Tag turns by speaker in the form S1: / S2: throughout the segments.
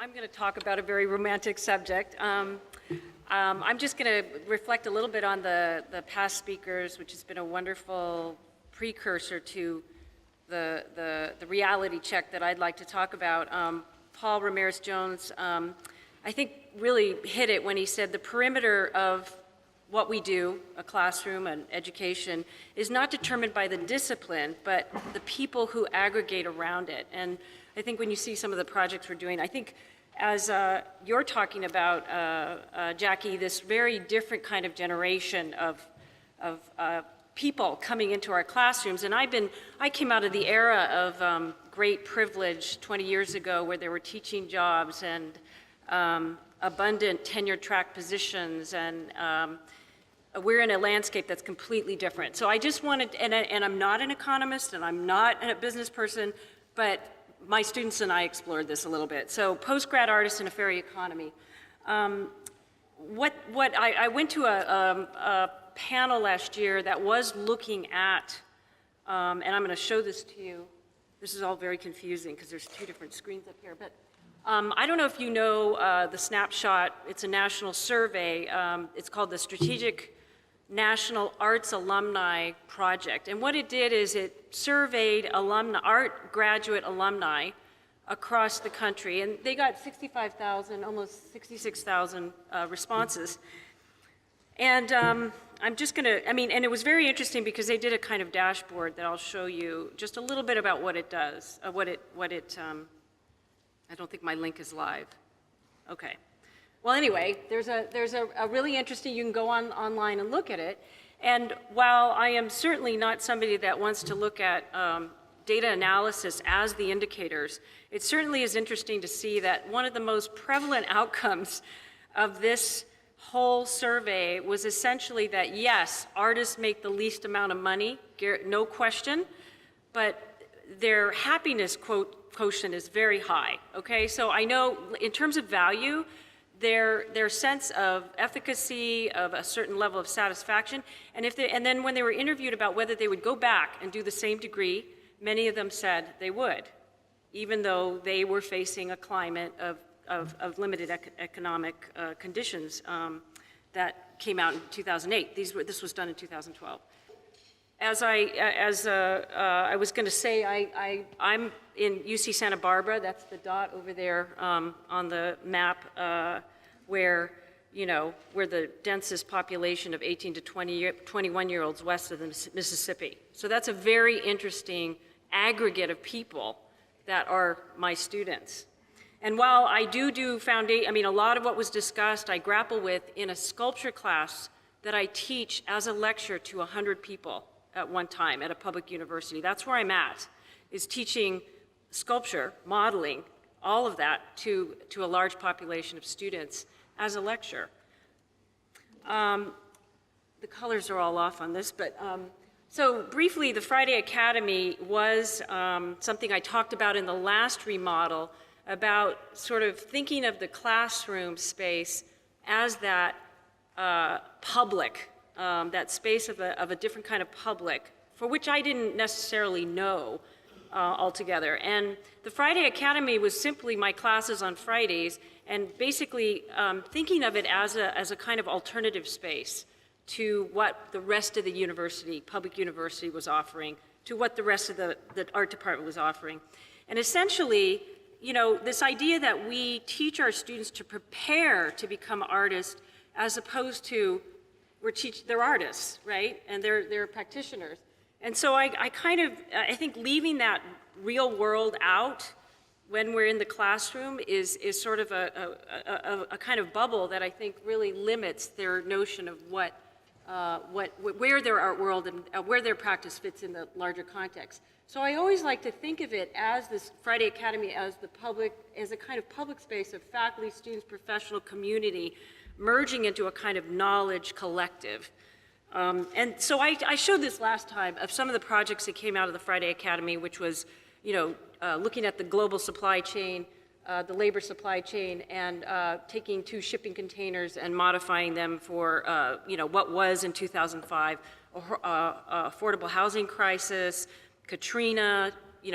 S1: I'm going to talk about a very romantic subject. I'm just going to reflect a little bit on the past speakers, which has been a wonderful precursor to the reality check that I'd like to talk about. Paul Ramirez-Jones, I think, really hit it when he said the perimeter of what we do, a classroom, an education, is not determined by the discipline, but the people who aggregate around it. And I think when you see some of the projects we're doing, I think as you're talking about, Jackie, this very different kind of generation of people coming into our classrooms. And I came out of the era of great privilege 20 years ago where there were teaching jobs and abundant tenure track positions, and we're in a landscape that's completely different. So I just wanted, and I'm not an economist and I'm not a business person, but my students and I explored this a little bit. So postgrad artists in a fairy economy. I went to a panel last year that was looking at, and I'm going to show this to you. This is all very confusing because there's two different screens up here, but I don't know if you know the snapshot. It's a national survey. It's called the Strategic National Arts Alumni Project. And what it did is it surveyed art graduate alumni across the country. And they got 65,000, almost 66,000 responses. And I'm just going to, and it was very interesting because they did a kind of dashboard that I'll show you just a little bit about what it does, I don't think my link is live. Okay. Well, anyway, there's a really interesting, you can go online and look at it. And while I am certainly not somebody that wants to look at data analysis as the indicators, it certainly is interesting to see that one of the most prevalent outcomes of this whole survey was essentially that, yes, artists make the least amount of money, no question, but their happiness quotient is very high, okay? So I know in terms of value, their sense of efficacy, of a certain level of satisfaction, and then when they were interviewed about whether they would go back and do the same degree, many of them said they would, even though they were facing a climate of limited economic conditions that came out in 2008. This was done in 2012. As I was going to say, I'm in UC Santa Barbara. That's the dot over there on the map where the densest population of 18 to 21-year-olds west of the Mississippi. So that's a very interesting aggregate of people that are my students. And while I do foundation, a lot of what was discussed I grapple with in a sculpture class that I teach as a lecture to 100 people at one time at a public university. That's where I'm at, is teaching sculpture, modeling, all of that to a large population of students as a lecture. The colors are all off on this, but so briefly, the Friday Academy was something I talked about in the last remodel about sort of thinking of the classroom space as that public, that space of a different kind of public, for which I didn't necessarily know altogether. And the Friday Academy was simply my classes on Fridays, and basically thinking of it as a kind of alternative space to what the rest of the university, public university, was offering, to what the rest of the art department was offering. And essentially, this idea that we teach our students to prepare to become artists as opposed to they're artists, right? And they're practitioners. And so I think leaving that real world out when we're in the classroom is sort of a kind of bubble that I think really limits their notion of where their art world and where their practice fits in the larger context. So I always like to think of it as this Friday Academy as a kind of public space of faculty, students, professional community, merging into a kind of knowledge collective. And so I showed this last time of some of the projects that came out of the Friday Academy, which was, looking at the global supply chain, the labor supply chain, and taking 2 shipping containers and modifying them for, what was in 2005, affordable housing crisis, Katrina,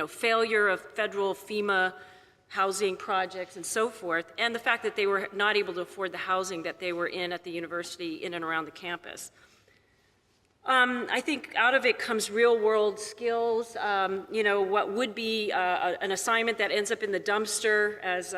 S1: failure of federal FEMA housing projects and so forth, and the fact that they were not able to afford the housing that they were in at the university in and around the campus. I think out of it comes real-world skills. You know, what would be an assignment that ends up in the dumpster, as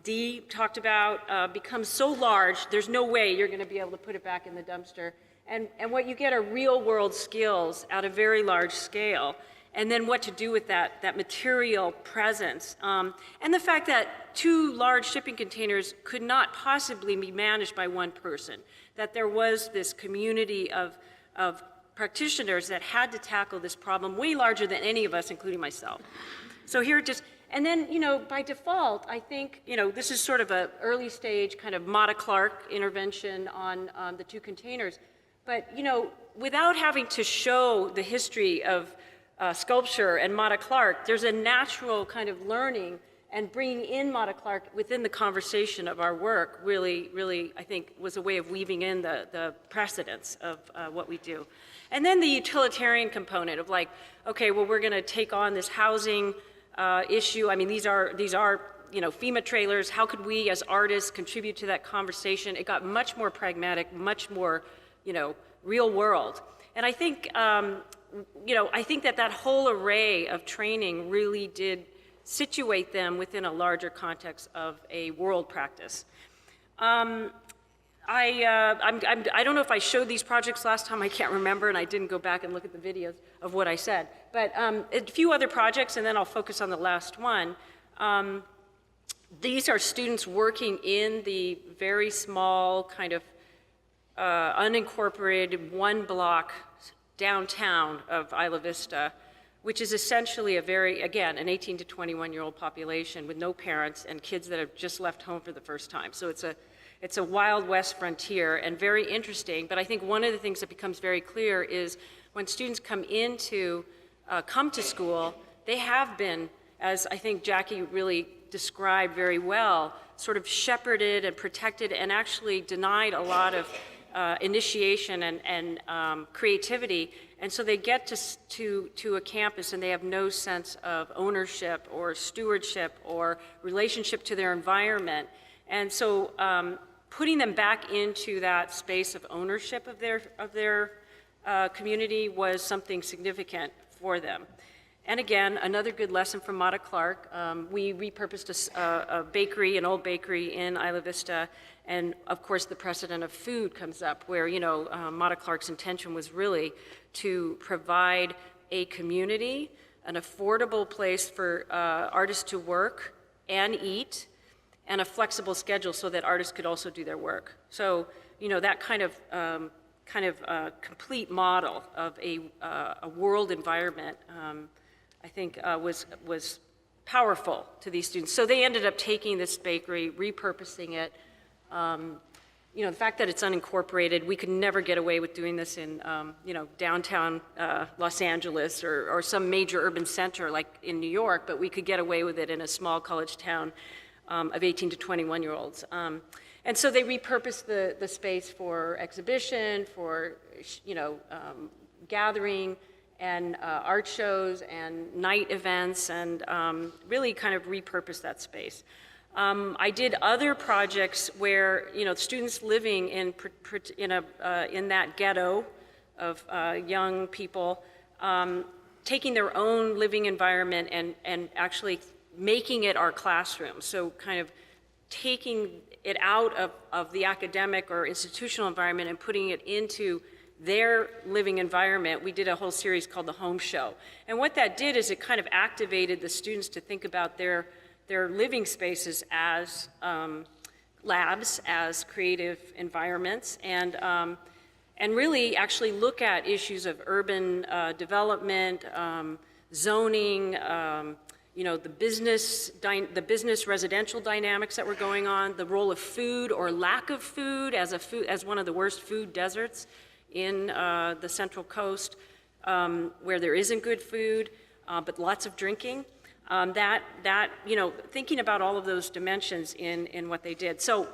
S1: Dee talked about, becomes so large, there's no way you're going to be able to put it back in the dumpster. And what you get are real-world skills at a very large scale, and then what to do with that material presence. And the fact that 2 large shipping containers could not possibly be managed by one person, that there was this community of practitioners that had to tackle this problem way larger than any of us, including myself. So here just, and then, you know, by default, I think, you know, this is sort of an early stage kind of Mata Clark intervention on the 2 containers. But, you know, without having to show the history of sculpture and Mata Clark, there's a natural kind of learning, and bringing in Mata Clark within the conversation of our work really, I think, was a way of weaving in the precedents of what we do. And then the utilitarian component of like, okay, well, we're going to take on this housing issue. I mean, these are you know, FEMA trailers. How could we as artists contribute to that conversation? It got much more pragmatic, much more, you know, real world. And I think, you know, I think that whole array of training really did situate them within a larger context of a world practice. I don't know if I showed these projects last time, I can't remember, and I didn't go back and look at the videos of what I said. But a few other projects, and then I'll focus on the last one. These are students working in the very small kind of unincorporated 1-block downtown of Isla Vista, which is essentially a very, again, an 18 to 21-year-old population with no parents and kids that have just left home for the first time. So it's a Wild West frontier and very interesting. But I think one of the things that becomes very clear is when students come to school, they have been, as I think Jackie really described very well, sort of shepherded and protected and actually denied a lot of initiation and creativity. And so they get to a campus and they have no sense of ownership or stewardship or relationship to their environment. And so putting them back into that space of ownership of their community was something significant for them. And again, another good lesson from Mata Clark. We repurposed a bakery, an old bakery in Isla Vista, and of course the precedent of food comes up where, you know, Mata Clark's intention was really to provide a community, an affordable place for artists to work and eat, and a flexible schedule so that artists could also do their work. So, you know, that kind of complete model of a world environment, I think was powerful to these students. So they ended up taking this bakery, repurposing it. You know, the fact that it's unincorporated, we could never get away with doing this in, you know, downtown Los Angeles or some major urban center like in New York, but we could get away with it in a small college town of 18 to 21-year-olds. And so they repurposed the space for exhibition, for, you know, gathering, and art shows and night events, and really kind of repurpose that space. I did other projects where, you know, students living in that ghetto of young people, taking their own living environment and actually making it our classroom. So kind of taking it out of the academic or institutional environment and putting it into their living environment. We did a whole series called The Home Show. And what that did is it kind of activated the students to think about their living spaces as labs, as creative environments, and really actually look at issues of urban development, zoning, you know, the business residential dynamics that were going on, the role of food or lack of food as one of the worst food deserts in the Central Coast, where there isn't good food, but lots of drinking. You know, thinking about all of those dimensions in what they did. So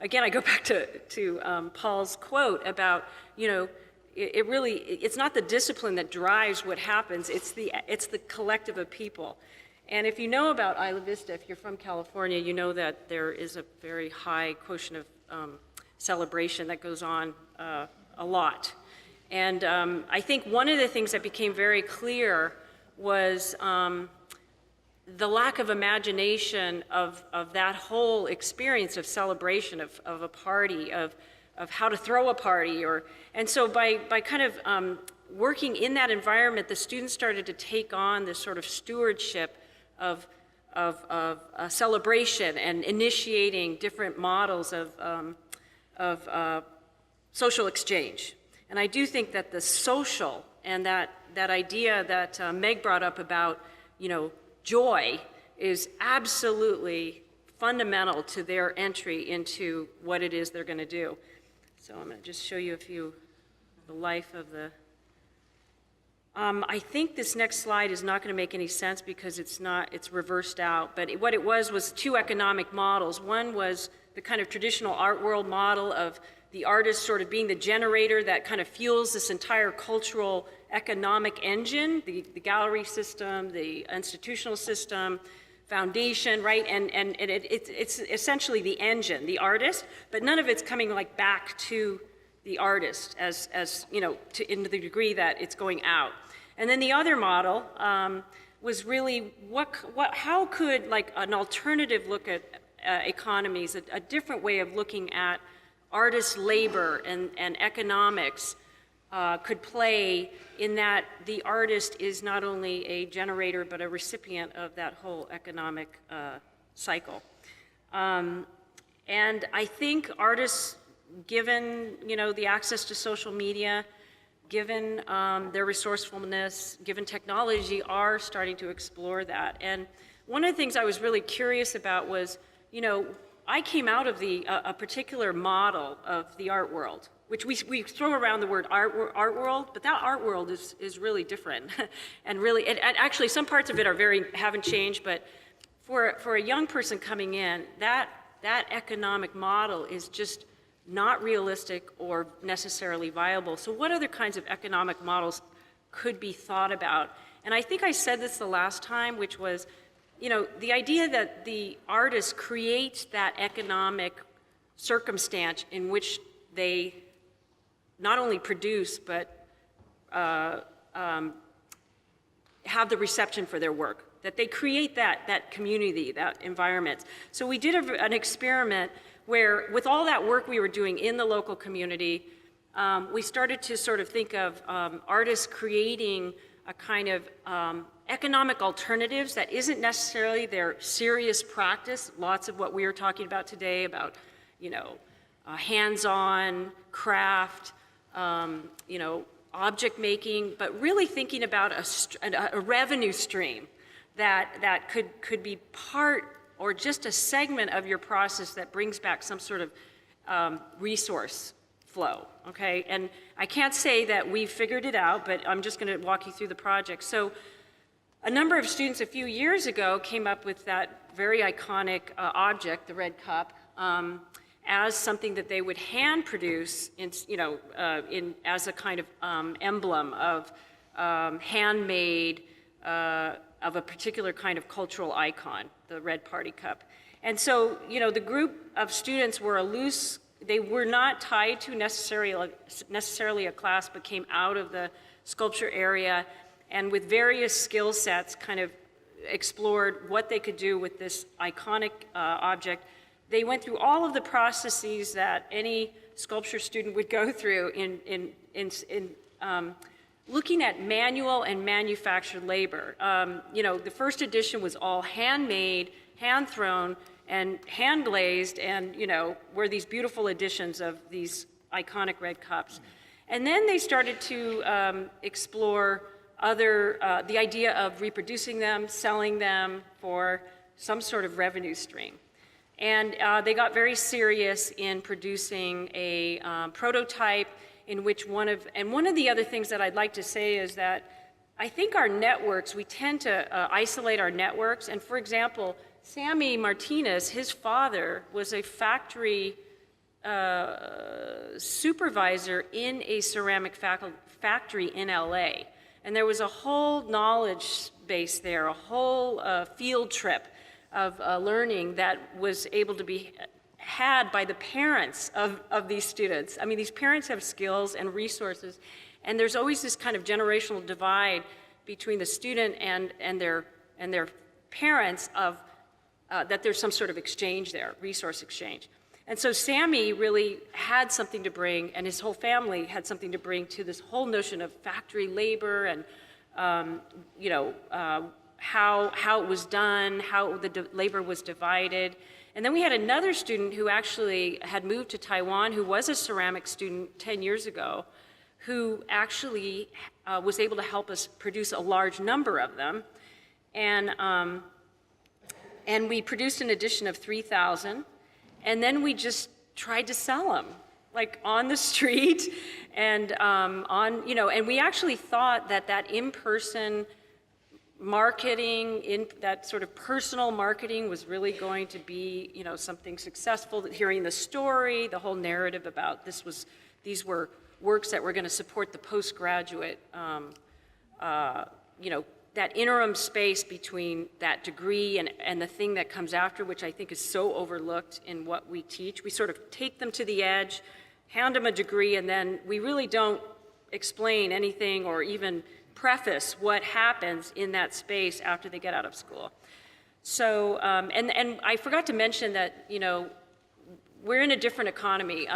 S1: again, I go back to Paul's quote about, you know, it's not the discipline that drives what happens, it's the collective of people. And if you know about Isla Vista, if you're from California, you know that there is a very high quotient of celebration that goes on a lot. And I think one of the things that became very clear was the lack of imagination of that whole experience of celebration, of a party, of how to throw a party. And so by kind of working in that environment, the students started to take on this sort of stewardship of celebration and initiating different models of social exchange. And I do think that the social and that idea that Meg brought up about, joy is absolutely fundamental to their entry into what it is they're going to do. So I'm going to just show you a few, the life of the, I think this next slide is not going to make any sense because it's reversed out, but what it was two economic models. One was the kind of traditional art world model of the artist sort of being the generator that kind of fuels this entire cultural economic engine, the gallery system, the institutional system, foundation, right? And it's essentially the engine, the artist, but none of it's coming like back to the artist as in the degree that it's going out. And then the other model was really how could like an alternative look at economies, a different way of looking at artist labor and economics could play in that the artist is not only a generator but a recipient of that whole economic cycle. And I think artists, given the access to social media, given their resourcefulness, given technology, are starting to explore that. And one of the things I was really curious about was, I came out of a particular model of the art world, which we throw around the word art world, but that art world is really different. And really, actually some parts of it haven't changed, but for a young person coming in, that economic model is just not realistic or necessarily viable. So what other kinds of economic models could be thought about? And I think I said this the last time, which was, the idea that the artist creates that economic circumstance in which they not only produce, but have the reception for their work, that they create that community, that environment. So we did an experiment where, with all that work we were doing in the local community, we started to sort of think of artists creating a kind of economic alternatives that isn't necessarily their serious practice. Lots of what we are talking about today about, hands-on craft, object making, but really thinking about a revenue stream that could be part or just a segment of your process that brings back some sort of resource flow, okay? And I can't say that we've figured it out, but I'm just gonna walk you through the project. So a number of students a few years ago came up with that very iconic object, the red cup, as something that they would hand produce as a kind of emblem of handmade, of a particular kind of cultural icon, the red party cup. And so, the group of students were they were not tied to necessarily a class, but came out of the sculpture area and with various skill sets kind of explored what they could do with this iconic object. They went through all of the processes that any sculpture student would go through in looking at manual and manufactured labor. The first edition was all handmade, hand-thrown, and hand-glazed, and were these beautiful editions of these iconic red cups. And then they started to explore the idea of reproducing them, selling them for some sort of revenue stream. And they got very serious in producing a prototype in which one of the other things that I'd like to say is that I think our networks, we tend to isolate our networks. And for example, Sammy Martinez, his father was a factory supervisor in a ceramic factory in LA. And there was a whole knowledge base there, a whole field trip of learning that was able to be had by the parents of these students. I mean, these parents have skills and resources, and there's always this kind of generational divide between the student and their parents of that there's some sort of exchange there, resource exchange. And so Sammy really had something to bring, and his whole family had something to bring to this whole notion of factory labor and how it was done, how the labor was divided. And then we had another student who actually had moved to Taiwan, who was a ceramic student 10 years ago, who actually was able to help us produce a large number of them. And we produced an edition of 3,000, and then we just tried to sell them, like on the street, and and we actually thought that in-person marketing, that sort of personal marketing was really going to be, something successful. Hearing the story, the whole narrative about these were works that were going to support the postgraduate, that interim space between that degree and the thing that comes after, which I think is so overlooked in what we teach. We sort of take them to the edge, hand them a degree, and then we really don't explain anything or even preface what happens in that space after they get out of school. So, and I forgot to mention that, we're in a different economy.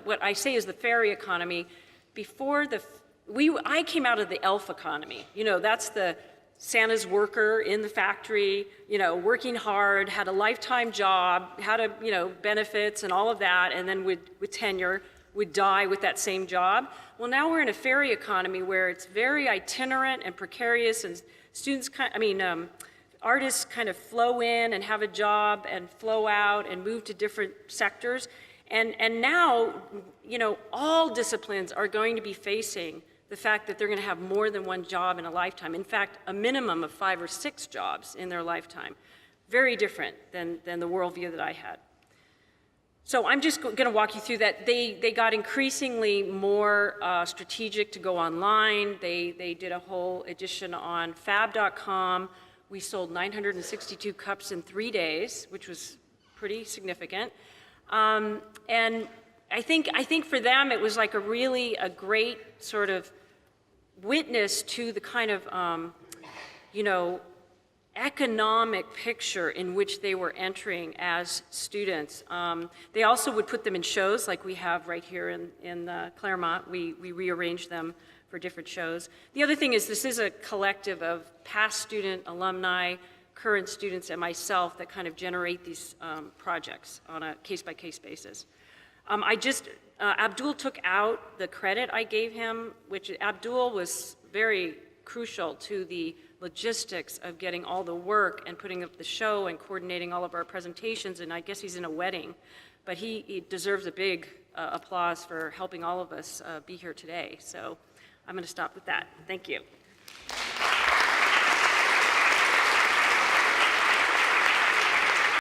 S1: What I say is the fairy economy. Before I came out of the elf economy. That's the Santa's worker in the factory, working hard, had a lifetime job, had benefits and all of that, and then with tenure would die with that same job. Well, now we're in a fairy economy where it's very itinerant and precarious, and artists kind of flow in and have a job and flow out and move to different sectors. And now, all disciplines are going to be facing the fact that they're going to have more than one job in a lifetime. In fact, a minimum of 5 or 6 jobs in their lifetime. Very different than the worldview that I had. So I'm just going to walk you through that. They got increasingly more strategic to go online. They did a whole edition on fab.com. We sold 962 cups in 3 days, which was pretty significant. And I think for them it was like a great sort of witness to the kind of economic picture in which they were entering as students. They also would put them in shows like we have right here in Claremont. We rearranged them for different shows. The other thing is this is a collective of past student, alumni, current students, and myself that kind of generate these projects on a case-by-case basis. Abdul took out the credit I gave him, which Abdul was very crucial to the logistics of getting all the work and putting up the show and coordinating all of our presentations, and I guess he's in a wedding, but he deserves a big applause for helping all of us be here today. So I'm going to stop with that. Thank you.